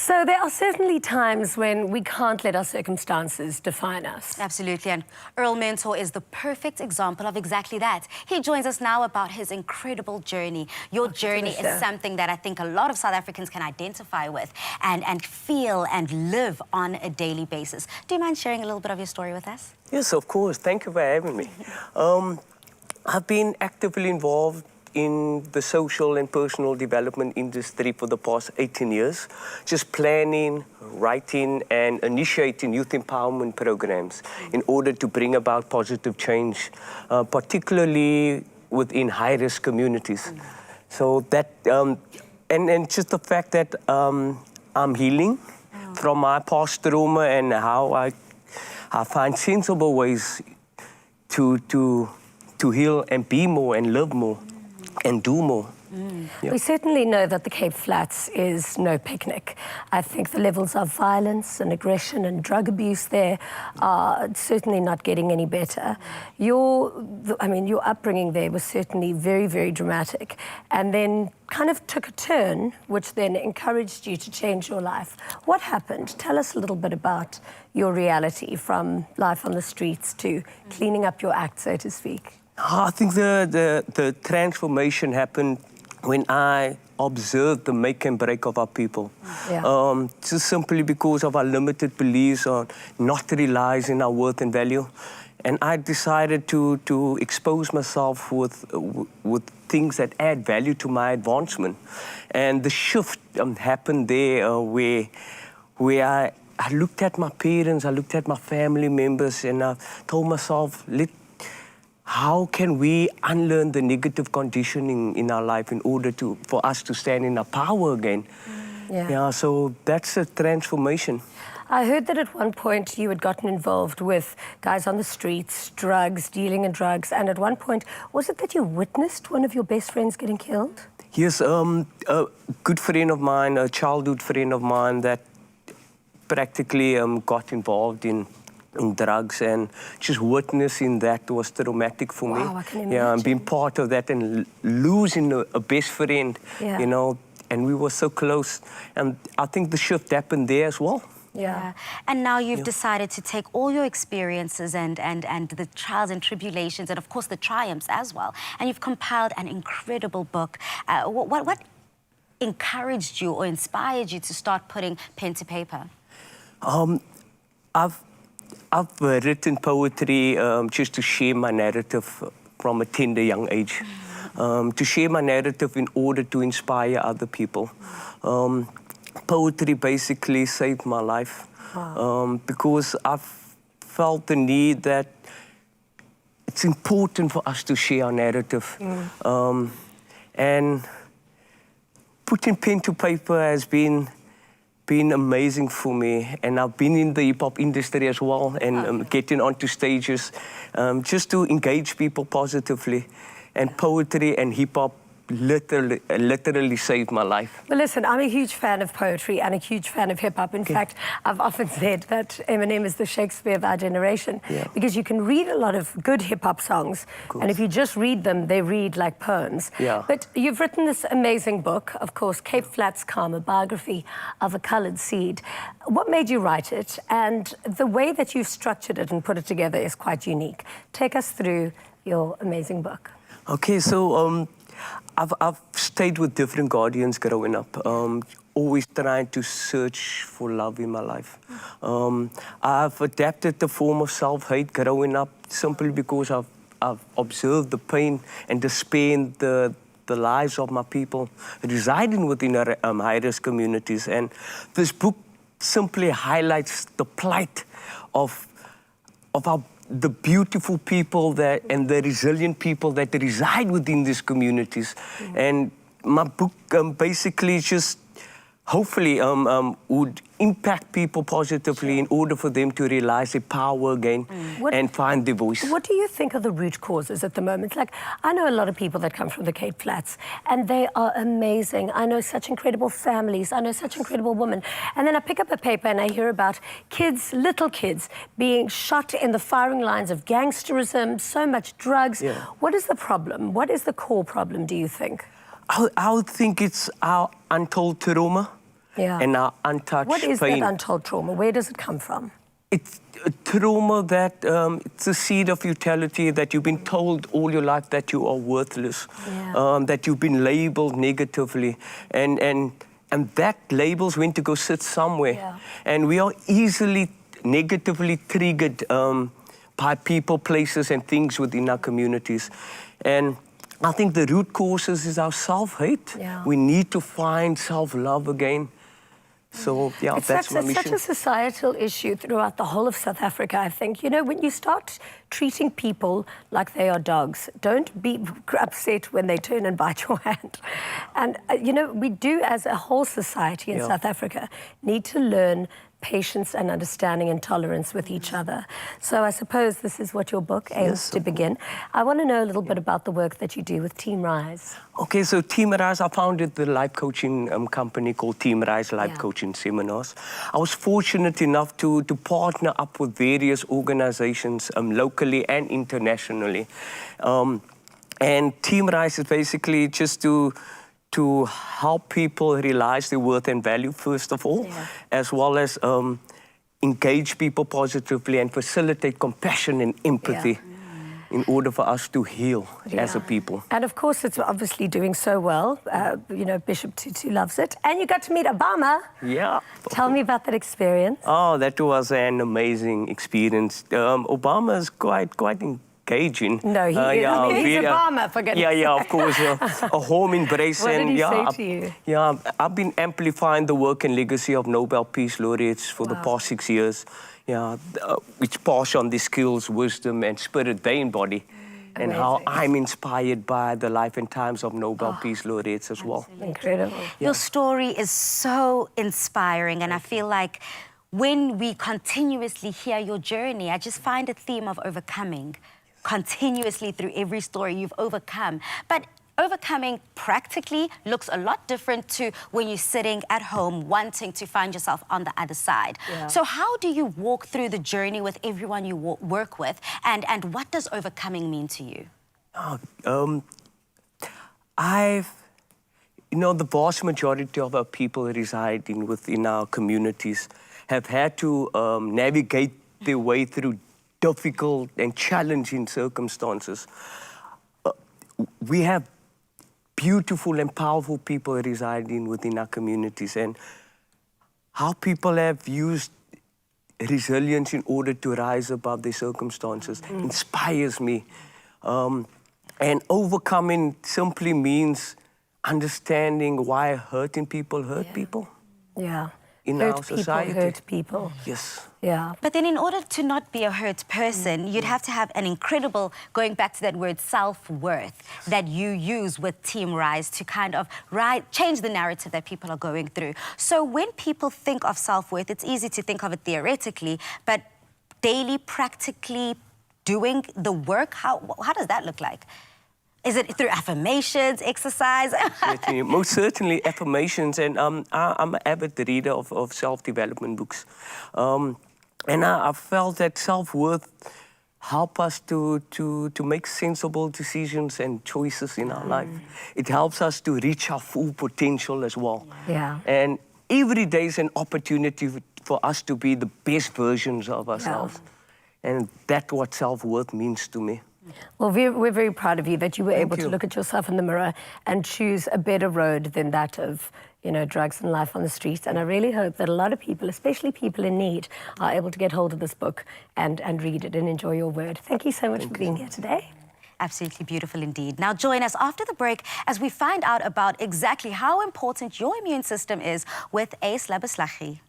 So there are certainly times when we can't let our circumstances define us. Absolutely, and Earl Mentor is the perfect example of exactly that. He joins us now about his incredible journey. Your journey is something that I think a lot of South Africans can identify with and feel and live on a daily basis. Do you mind sharing a little bit of your story with us? Yes, of course. Thank you for having me. I've been actively involved in the social and personal development industry for the past 18 years, just planning, writing, and initiating youth empowerment programs in order to bring about positive change, particularly within high-risk communities. So that, and just the fact that I'm healing from my past trauma and how I find sensible ways to heal and be more and live more and do more. We certainly know that the Cape Flats is no picnic. I think the levels of violence and aggression and drug abuse there are certainly not getting any better. Your upbringing there was certainly very, very dramatic, and then kind of took a turn, which then encouraged you to change your life. What happened? Tell us a little bit about your reality from life on the streets to cleaning up your act, so to speak. I think the transformation happened when I observed the make and break of our people. Just simply because of our limited beliefs on not realizing our worth and value. And I decided to expose myself with things that add value to my advancement. And the shift happened there where I looked at my parents, I looked at my family members, and I told myself, how can we unlearn the negative conditioning in our life in order for us to stand in our power again? So that's a transformation. I heard that at one point you had gotten involved with guys on the streets, drugs, dealing in drugs, and at one point, was it that you witnessed one of your best friends getting killed? Yes, a good friend of mine, a childhood friend of mine that practically got involved in drugs, and just witnessing that was traumatic for me. Wow, I can imagine. And being part of that and losing a best friend, you know, and we were so close. And I think the shift happened there as well. And now you've decided to take all your experiences and the trials and tribulations and, of course, the triumphs as well, and you've compiled an incredible book. What encouraged you or inspired you to start putting pen to paper? I've written poetry just to share my narrative from a tender young age, to share my narrative in order to inspire other people. Poetry basically saved my life because I've felt the need that it's important for us to share our narrative. And putting pen to paper has been amazing for me, and I've been in the hip-hop industry as well, and getting onto stages just to engage people positively. And poetry and hip-hop literally saved my life. Well, listen, I'm a huge fan of poetry and a huge fan of hip-hop. In fact, I've often said that Eminem is the Shakespeare of our generation, because you can read a lot of good hip-hop songs, and if you just read them, they read like poems. But you've written this amazing book, of course, Cape Flats Karma, Biography of a Coloured Seed. What made you write it? And the way that you've structured it and put it together is quite unique. Take us through your amazing book. Okay, so I've stayed with different guardians growing up, always trying to search for love in my life. I've adapted the form of self-hate growing up simply because I've observed the pain and despair in the lives of my people residing within our high-risk communities. And this book simply highlights the plight of the beautiful people and the resilient people that reside within these communities. And my book basically just hopefully would impact people positively in order for them to realize their power again and find their voice. What do you think are the root causes at the moment? Like, I know a lot of people that come from the Cape Flats, and they are amazing. I know such incredible families. I know such incredible women. And then I pick up a paper and I hear about kids, little kids, being shot in the firing lines of gangsterism, so much drugs. What is the problem? What is the core problem, do you think? I would think it's our untold trauma. and our untouched What is pain. that untold trauma? Where does it come from? It's a trauma that it's a seed of futility, that you've been told all your life that you are worthless, that you've been labeled negatively, and that label's went to go sit somewhere. And we are easily negatively triggered by people, places, and things within our communities. And I think the root causes is our self-hate. We need to find self-love again. So, yeah, that's my mission. It's such a societal issue throughout the whole of South Africa, I think. You know, when you start treating people like they are dogs, don't be upset when they turn and bite your hand. And, you know, we do, as a whole society in South Africa, need to learn patience and understanding and tolerance with each other. So I suppose this is what your book aims to begin. I want to know a little bit about the work that you do with Team Rise. Okay, so Team Rise, I founded the life coaching company called Team Rise Life Coaching Seminars. I was fortunate enough to partner up with various organizations locally and internationally. And Team Rise is basically just to help people realize their worth and value, first of all, as well as engage people positively and facilitate compassion and empathy in order for us to heal as a people. And of course, it's obviously doing so well. You know, Bishop Tutu loves it. And you got to meet Obama. Yeah. Tell me about that experience. Oh, that was an amazing experience. Obama is quite engaging. No, he is. I mean, he's Obama, for goodness sake. Yeah, of course. A home embrace. What did he say to you? Yeah, I've been amplifying the work and legacy of Nobel Peace Laureates for the past 6 years. Yeah, which pass on the skills, wisdom, and spirit they embody. And how I'm inspired by the life and times of Nobel Peace Laureates as well. Incredible. Your story is so inspiring, and I feel like when we continuously hear your journey, I just find a theme of overcoming. Continuously through every story you've overcome. But overcoming practically looks a lot different to when you're sitting at home wanting to find yourself on the other side. So how do you walk through the journey with everyone you work with, and what does overcoming mean to you? You know, the vast majority of our people residing within our communities have had to navigate their way through difficult and challenging circumstances. We have beautiful and powerful people residing within our communities, and how people have used resilience in order to rise above their circumstances inspires me. And overcoming simply means understanding why hurting people hurt people. In our society. Hurt people. Yes. Yeah. But then in order to not be a hurt person, you'd have to have an incredible, going back to that word, self-worth that you use with Team Rise to kind of change the narrative that people are going through. So when people think of self-worth, it's easy to think of it theoretically, but daily, practically doing the work, how does that look like? Is it through affirmations, exercise? Most certainly affirmations, and I'm an avid reader of self-development books. And I felt that self-worth helps us to make sensible decisions and choices in our life. It helps us to reach our full potential as well. And every day is an opportunity for us to be the best versions of ourselves. And that's what self-worth means to me. Well, we're very proud of you that you were able to look at yourself in the mirror and choose a better road than that of, you know, drugs and life on the streets. And I really hope that a lot of people, especially people in need, are able to get hold of this book and read it and enjoy your word. Thank you so much for being here today. Absolutely beautiful indeed. Now join us after the break as we find out about exactly how important your immune system is with Ace Labeslaghi.